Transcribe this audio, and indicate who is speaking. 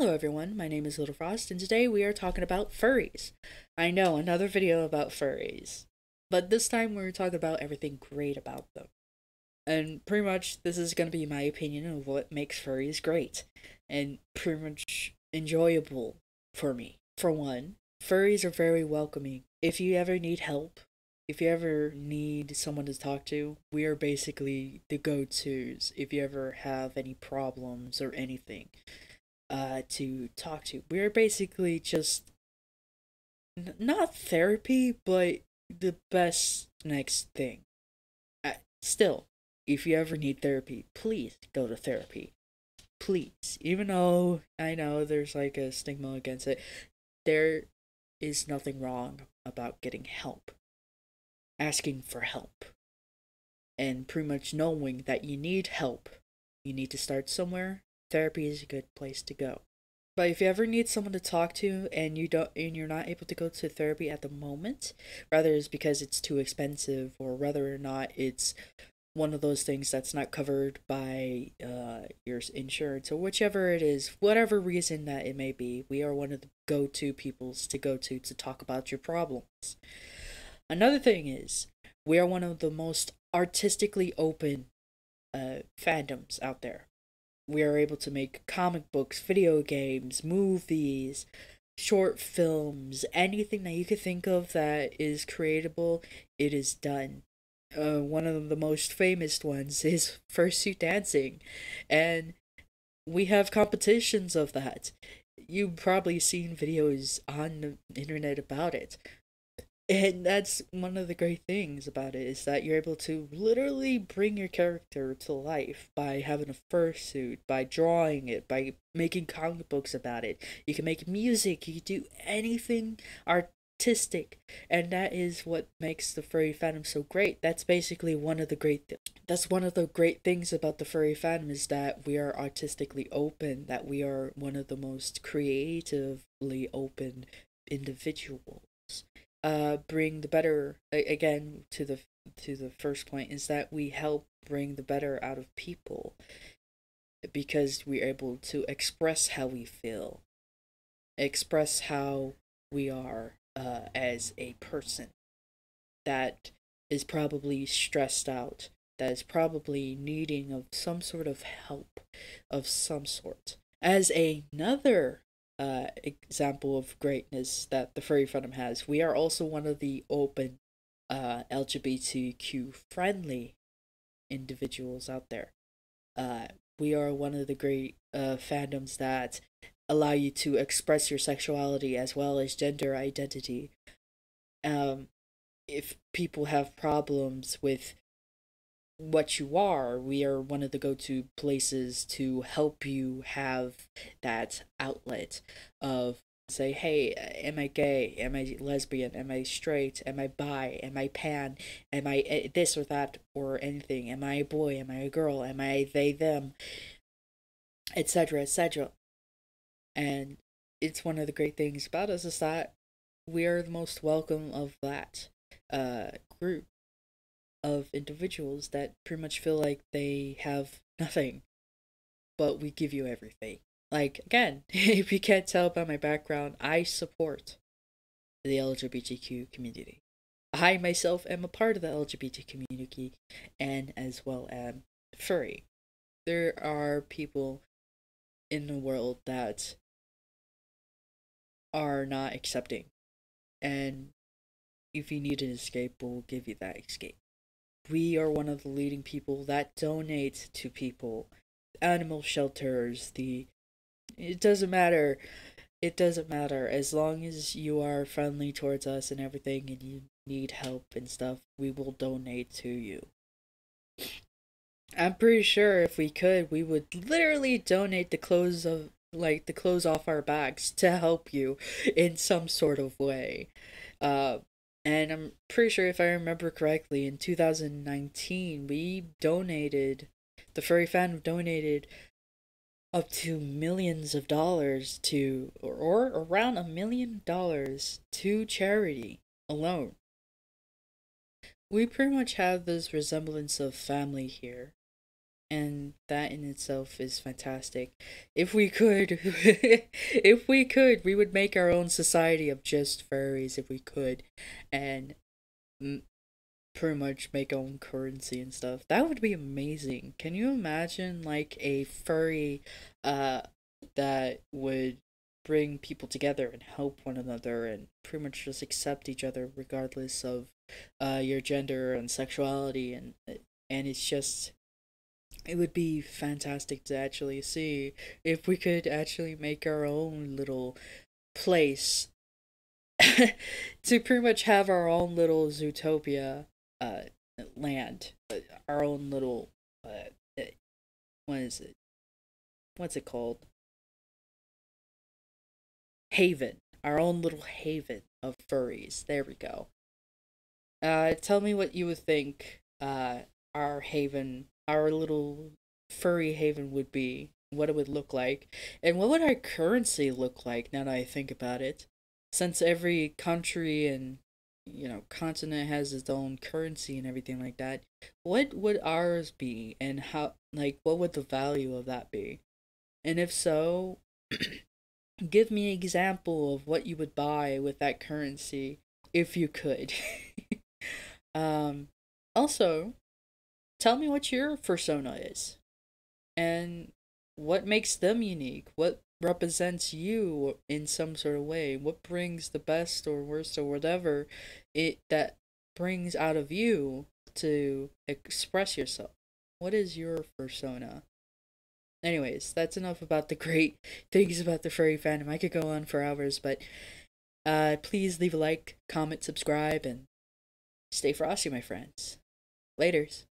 Speaker 1: Hello everyone, my name is Little Frost, and today we are talking about furries. I know, another video about furries. But this time we're talking about everything great about them. And pretty much this is going to be my opinion of what makes furries great. And pretty much enjoyable for me. For one, furries are very welcoming. If you ever need help, if you ever need someone to talk to, we are basically the go-tos if you ever have any problems or anything to talk to. We're basically just not therapy, but the best next thing. Still, if you ever need therapy, please go to therapy. Please. Even though I know there's like a stigma against it, there is nothing wrong about getting help, asking for help, and pretty much knowing that you need help. You need to start somewhere. Therapy is a good place to go. But if you ever need someone to talk to and you're not able to go to therapy at the moment, whether it's because it's too expensive or whether or not it's one of those things that's not covered by your insurance or whichever it is, whatever reason that it may be, we are one of the go-to peoples to go to talk about your problems. Another thing is, we are one of the most artistically open fandoms out there. We are able to make comic books, video games, movies, short films, anything that you could think of that is creatable, it is done. One of the most famous ones is fursuit dancing, and we have competitions of that. You've probably seen videos on the internet about it. And that's one of the great things about it, is that you're able to literally bring your character to life by having a fursuit, by drawing it, by making comic books about it. You can make music, you can do anything artistic, and that is what makes the furry fandom so great. That's basically one of the that's one of the great things about the furry fandom, is that we are artistically open, that we are one of the most creatively open individuals. Bring the better, again, to the first point, is that we help bring the better out of people because we're able to express how we feel, express how we are as a person that is probably stressed out, that is probably needing of some sort of help of some sort. As another example of greatness that the furry fandom has, we are also one of the open LGBTQ friendly individuals out there. We are one of the great fandoms that allow you to express your sexuality as well as gender identity. If people have problems with what you are, we are one of the go-to places to help you have that outlet of, say, hey, am I gay, am I lesbian, am I straight, am I bi, am I pan, am I this or that or anything, am I a boy, am I a girl, am I they them, etc., etc. And it's one of the great things about us, is that we are the most welcome of that group of individuals that pretty much feel like they have nothing, but we give you everything. Like, again, if you can't tell by my background, I support the LGBTQ community. I myself am a part of the LGBT community, and as well am furry. There are people in the world that are not accepting, and if you need an escape, we'll give you that escape. We are one of the leading people that donate to people, animal shelters, it doesn't matter. It doesn't matter. As long as you are friendly towards us and everything and you need help and stuff, we will donate to you. I'm pretty sure if we could, we would literally donate the clothes off our backs to help you in some sort of way. And I'm pretty sure, if I remember correctly, in 2019, the Furry Fandom donated up to millions of dollars or around $1 million to charity alone. We pretty much have this resemblance of family here. and that in itself is fantastic. If we could, if we could, we would make our own society of just furries if we could, and m- pretty much make our own currency and stuff. That would be amazing. Can you imagine like a furry uh that would bring people together and help one another and pretty much just accept each other regardless of your gender and sexuality, and it's just, it would be fantastic to actually see if we could actually make our own little place to pretty much have our own little Zootopia uh, land, our own little what is it? What's it called? Haven. Our own little haven of furries. There we go. Tell me what you would think our haven, our little furry haven would be, what it would look like, and what would our currency look like now that I think about it. Since every country and continent has its own currency and everything like that, what would ours be, and how, like, what would the value of that be? And if so, give me an example of what you would buy with that currency if you could. um Also, tell me what your persona is and what makes them unique. What represents you in some sort of way? What brings the best or worst or whatever it that brings out of you to express yourself? What is your persona? Anyways, that's enough about the great things about the furry fandom. I could go on for hours, but please leave a like, comment, subscribe, and stay frosty, my friends. Laters.